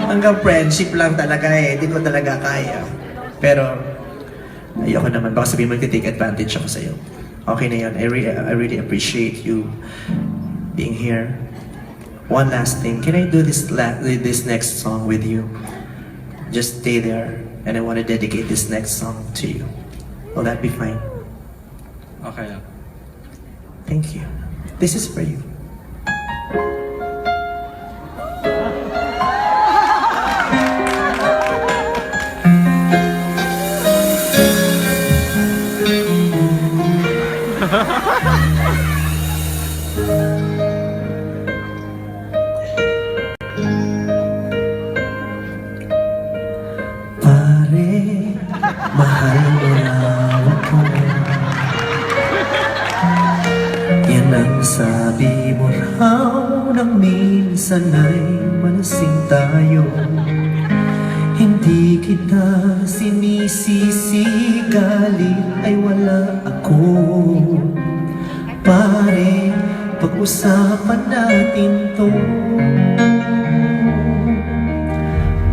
Hanggang friendship lang talaga eh. Hindi ko talaga kaya. Pero, ayoko naman. Baka sabihin mo, take advantage ako sa'yo. Okay na yun. I really appreciate you being here. One last thing. Can I do this next song with you? Just stay there. And I want to dedicate this next song to you. Will that be fine? Okay. Thank you. This is for you. Pare, mahal mo raw ako. Yan ang sabi mo raw nang minsan ay malasing tayo. Hindi kita sinisisi, galit ay wala ako. Pare, pag-usapan natin to.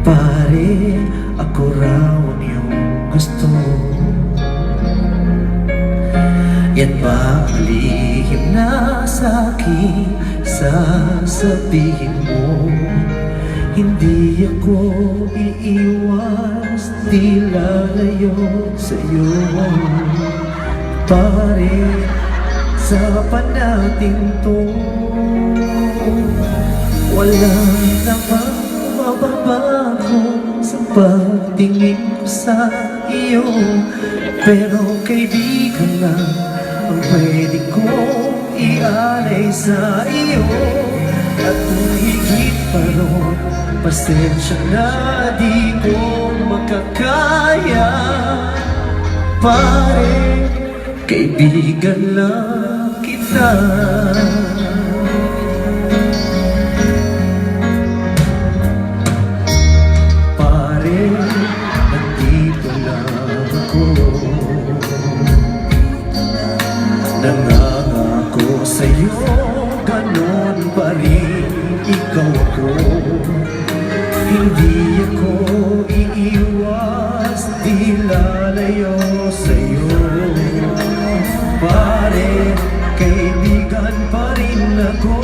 Pare, ako raw ang iyong gusto. Yan ba ang lihim na sa'kin sasabihin mo? Hindi ako iiwas, di lalayo sa'yo. Pare, sapan natin to. Wala namang mababago sa pagtingin ko sa iyo. Pero kaibigan lang ang pwede kong ialay sa iyo. At kung higit pa ron, pasensya na di ko makakaya. Pare, kaibigan lang kita. Pare, nandito lang ako. Nangangako sa'yo, ganon pa rin ikaw ako. Hindi ako iiwas, di lalayo sa'yo. Pare, kaibigan pa rin ako.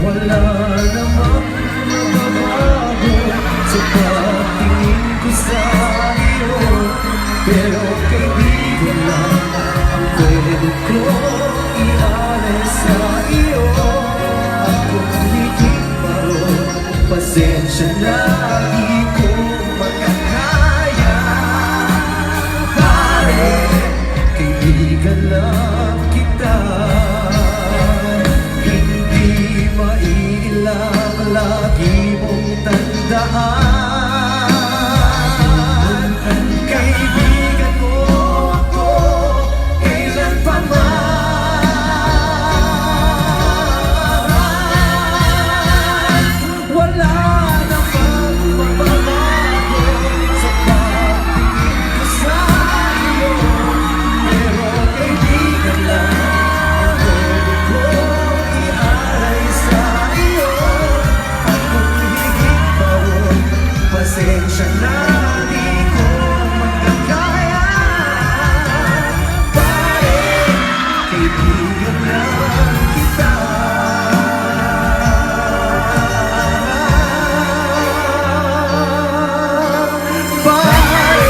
Wala namang mababago sa pagtingin ko sa iyo. Pero kaibigan lang ang pwede ko ialay sa iyo. Ako higit pa ron, pasensya na di ko makakaya. Pare, kaibigan lang kita. Hindi maiilang, lagi mong tandaan. Kaibigan mo ako, kailan pa man. Wala namang mababago sa pagtingin ko sa iyo. Pero kaibigan lang ang pwede ko ialay sa iyo. At kung higit pa ron, pasensya na di ko makakaya. Pare, kaibigan lang kita. Pare,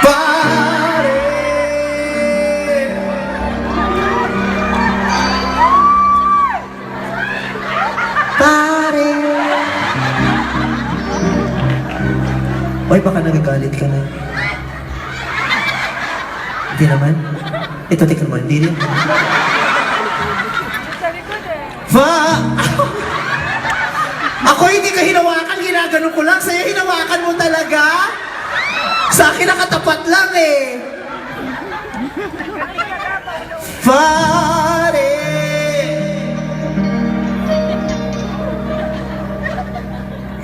pare, pare. Oy, baka nagagalit ka na. Hindi naman. Ito, tingnan mo, hindi rin. Ako hindi ka hinawakan, ginagano ko lang. Sa'yo hinawakan mo talaga? Sa akin nakatapat lang eh. Pare,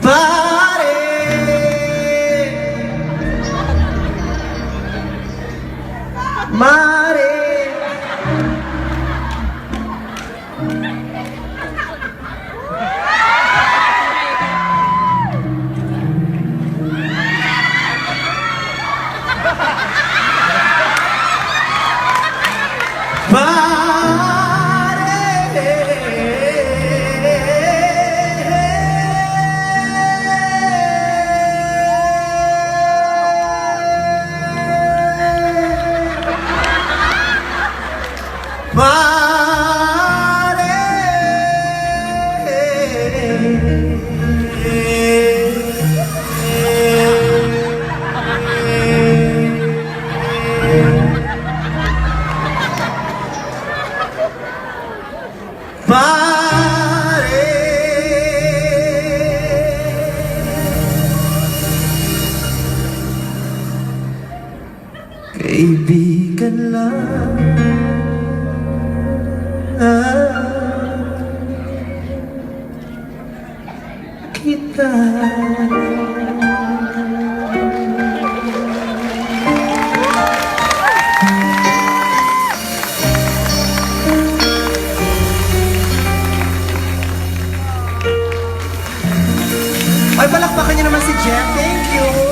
pare, mare, kita. Ay, palakpakan niyo naman si Jeff. Thank you.